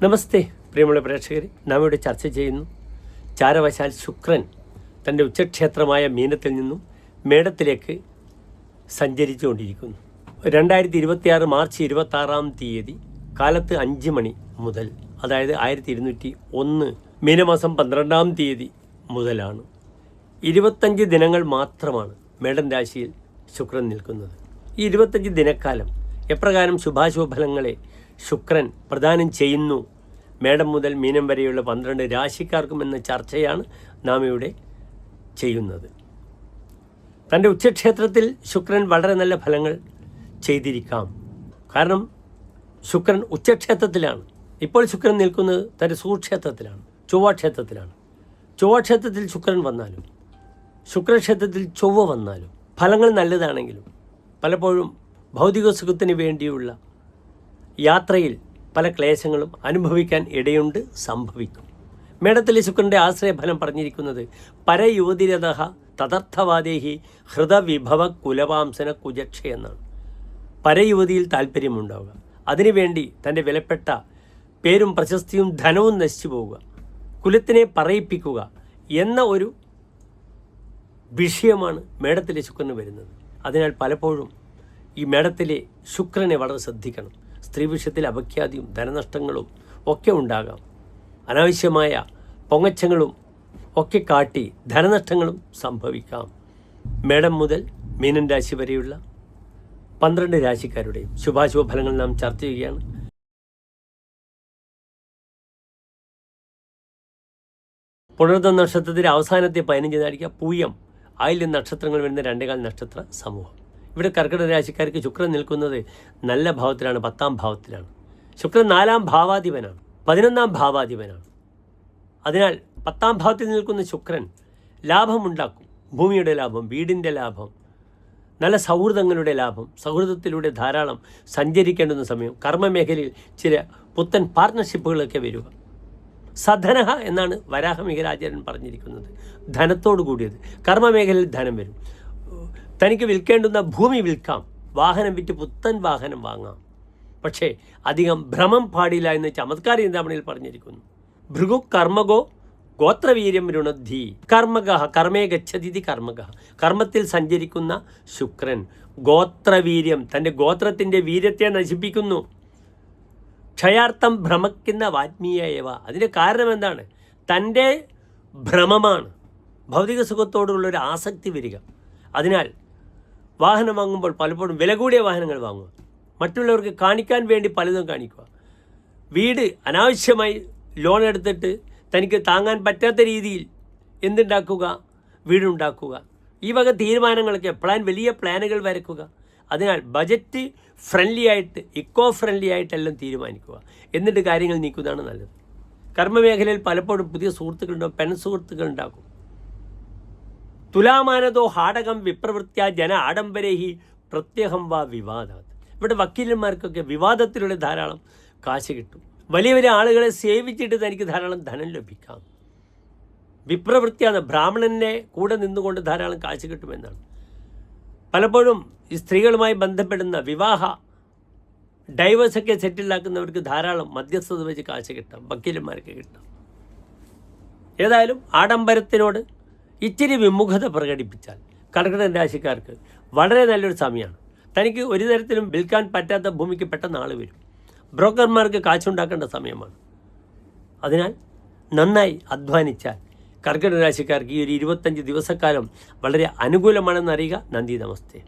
നമസ്തേ പ്രിയമുള്ള പ്രേക്ഷകരെ, നാം ഇവിടെ ചർച്ച ചെയ്യുന്നു ചാരവശാൽ ശുക്രൻ തൻ്റെ ഉച്ചക്ഷേത്രമായ മീനത്തിൽ നിന്നും മേടത്തിലേക്ക് സഞ്ചരിച്ചുകൊണ്ടിരിക്കുന്നു. 2026 മാർച്ച് 26 കാലത്ത് 5 മണി മുതൽ, അതായത് 1201 മീനമാസം 12 മുതലാണ്. 25 ദിനങ്ങൾ മാത്രമാണ് മേടൻ രാശിയിൽ ശുക്രൻ നിൽക്കുന്നത്. ഈ 25 ദിനക്കാലം എപ്രകാരം ശുഭാശുഭ ഫലങ്ങളെ ശുക്രൻ പ്രദാനം ചെയ്യുന്നു മേടം മുതൽ മീനം വരെയുള്ള 12 രാശിക്കാർക്കും എന്ന ചർച്ചയാണ് നാം ഇവിടെ ചെയ്യുന്നത്. തൻ്റെ ഉച്ചക്ഷേത്രത്തിൽ ശുക്രൻ വളരെ നല്ല ഫലങ്ങൾ ചെയ്തിരിക്കാം. കാരണം ശുക്രൻ ഉച്ചക്ഷേത്രത്തിലാണ്. ഇപ്പോൾ ശുക്രൻ നിൽക്കുന്നത് തൻ്റെ സുക്ഷേത്രത്തിലാണ്, ചൊവ്വാക്ഷേത്രത്തിലാണ്. ചൊവ്വാക്ഷേത്രത്തിൽ ശുക്രൻ വന്നാലും ശുക്രക്ഷേത്രത്തിൽ ചൊവ്വ വന്നാലും ഫലങ്ങൾ നല്ലതാണെങ്കിലും പലപ്പോഴും ഭൗതിക സുഖത്തിന് വേണ്ടിയുള്ള യാത്രയിൽ പല ക്ലേശങ്ങളും അനുഭവിക്കാൻ ഇടയുണ്ട്, സംഭവിക്കും. മേടത്തിലെ ശുക്രൻ്റെ ആശ്രയഫലം പറഞ്ഞിരിക്കുന്നത് പരയുവതിരഥ തദർത്ഥവാദേഹി ഹൃദവിഭവ കുലവാംസന കുജക്ഷ എന്നാണ്. പരയുവതിയിൽ താല്പര്യമുണ്ടാവുക, അതിനുവേണ്ടി തൻ്റെ വിലപ്പെട്ട പേരും പ്രശസ്തിയും ധനവും നശിച്ചു പോവുക, കുലത്തിനെ പറയിപ്പിക്കുക എന്ന ഒരു വിഷയമാണ് മേടത്തിലെ ശുക്രന് വരുന്നത്. അതിനാൽ പലപ്പോഴും ഈ മേടത്തിലെ ശുക്രനെ വളരെ ശ്രദ്ധിക്കണം. സ്ത്രീ വിഷയത്തിൽ അപഖ്യാതിയും ധനനഷ്ടങ്ങളും ഒക്കെ ഉണ്ടാകാം. അനാവശ്യമായ പൊങ്ങച്ചങ്ങളും ഒക്കെ കാട്ടി ധനനഷ്ടങ്ങളും സംഭവിക്കാം. മേടം മുതൽ മീനൻ രാശി വരെയുള്ള 12 രാശിക്കാരുടെയും ശുഭാശുഭ ഫലങ്ങൾ നാം ചർച്ച ചെയ്യുകയാണ്. പുണർദം നക്ഷത്രത്തിൻ്റെ അവസാനത്തെ 15 നാഴിക, പൂയം, ആയില്യം നക്ഷത്രങ്ങൾ വരുന്ന 2 നക്ഷത്ര സമൂഹം. ഇവിടെ കർക്കിടക രാശിക്കാർക്ക് ശുക്രൻ നിൽക്കുന്നത് നല്ല ഭാവത്തിലാണ്, 10ാം ഭാവത്തിലാണ്. ശുക്രൻ 4ാം ഭാവാധിപനാണ്, 11ാം ഭാവാധിപനാണ്. അതിനാൽ 10ാം ഭാവത്തിൽ നിൽക്കുന്ന ശുക്രൻ ലാഭമുണ്ടാക്കും. ഭൂമിയുടെ ലാഭം, വീടിൻ്റെ ലാഭം, നല്ല സൗഹൃദങ്ങളുടെ ലാഭം, സൗഹൃദത്തിലൂടെ ധാരാളം സഞ്ചരിക്കേണ്ടുന്ന സമയം, കർമ്മമേഖലയിൽ ചില പുത്തൻ പാർട്ട്ണർഷിപ്പുകളൊക്കെ വരിക. സധനഹ എന്നാണ് വരാഹമിഹിരാചാര്യൻ പറഞ്ഞിരിക്കുന്നത്, ധനത്തോടു കൂടിയത്. കർമ്മമേഖലയിൽ ധനം വരും. തനിക്ക് വിൽക്കേണ്ടുന്ന ഭൂമി വിൽക്കാം, വാഹനം വിറ്റ് പുത്തൻ വാഹനം വാങ്ങാം. പക്ഷേ അധികം ഭ്രമം പാടില്ല എന്ന് ചമത്കാര ചിന്താമണിയിൽ പറഞ്ഞിരിക്കുന്നു. ഭൃഗു കർമ്മകോ ഗോത്രവീര്യം രുണദ്ധി കർമ്മക കർമ്മേ ഗച്ഛതി കർമ്മക. കർമ്മത്തിൽ സഞ്ചരിക്കുന്ന ശുക്രൻ ഗോത്രവീര്യം, തൻ്റെ ഗോത്രത്തിൻ്റെ വീര്യത്തെ നശിപ്പിക്കുന്നു. ക്ഷയാർത്ഥം ഭ്രമിക്കുന്ന വാത്മീയവ. അതിൻ്റെ കാരണം എന്താണ്? തൻ്റെ ഭ്രമമാണ്, ഭൗതിക സുഖത്തോടുള്ളൊരു ആസക്തി വരിക. അതിനാൽ വാഹനം വാങ്ങുമ്പോൾ പലപ്പോഴും വില കൂടിയ വാഹനങ്ങൾ വാങ്ങുക, മറ്റുള്ളവർക്ക് കാണിക്കാൻ വേണ്ടി പലതും കാണിക്കുക, വീട് അനാവശ്യമായി ലോൺ എടുത്തിട്ട് തനിക്ക് താങ്ങാൻ പറ്റാത്ത രീതിയിൽ എന്തുണ്ടാക്കുക, വീടുണ്ടാക്കുക. ഈ വക തീരുമാനങ്ങളൊക്കെ വലിയ പ്ലാനുകൾ വരക്കുക. അതിനാൽ ബജറ്റ് ഫ്രണ്ട്ലി ആയിട്ട്, ഇക്കോ ഫ്രണ്ട്ലി ആയിട്ടെല്ലാം തീരുമാനിക്കുക, എന്നിട്ട് കാര്യങ്ങൾ നീക്കുന്നതാണ് നല്ലത്. കർമ്മമേഖലയിൽ പലപ്പോഴും പുതിയ സുഹൃത്തുക്കളുണ്ടാവും, പെൺ സുഹൃത്തുക്കൾ ഉണ്ടാക്കും. തുലാമാനതോ ഹാടകം വിപ്രവൃത്യ ജന ആഡംബരേഹി പ്രത്യഹം വാ വിവാദാത്. ഇവിടെ വക്കീലന്മാർക്കൊക്കെ വിവാദത്തിലൂടെ ധാരാളം കാശ് കിട്ടും. വലിയ വലിയ ആളുകളെ സേവിച്ചിട്ട് തനിക്ക് ധാരാളം ധനം ലഭിക്കാം. വിപ്രവൃത്തിയാണ്, ബ്രാഹ്മണനെ കൂടെ നിന്നുകൊണ്ട് ധാരാളം കാശ് കിട്ടുമെന്നാണ്. പലപ്പോഴും ഈ സ്ത്രീകളുമായി ബന്ധപ്പെടുന്ന വിവാഹ ഡൈവേഴ്സൊക്കെ സെറ്റിലാക്കുന്നവർക്ക് ധാരാളം മധ്യസ്ഥത വെച്ച് കാശ് കിട്ടാം, വക്കീലന്മാർക്ക് കിട്ടാം. ഏതായാലും ആഡംബരത്തിനോട് ഇച്ചിരി വിമുഖത പ്രകടിപ്പിച്ചാൽ കർക്കിടക രാശിക്കാർക്ക് വളരെ നല്ലൊരു സമയമാണ്. തനിക്ക് ഒരു തരത്തിലും വിൽക്കാൻ പറ്റാത്ത ഭൂമിക്ക് പെട്ടെന്ന് ആൾ വരും. ബ്രോക്കർമാർക്ക് കാശുണ്ടാക്കേണ്ട സമയമാണ്. അതിനാൽ നന്നായി അധ്വാനിച്ചാൽ കർക്കിടക രാശിക്കാർക്ക് ഈ ഒരു 25 ദിവസക്കാലം വളരെ അനുകൂലമാണെന്ന് അറിയുക. നന്ദി, നമസ്തേ.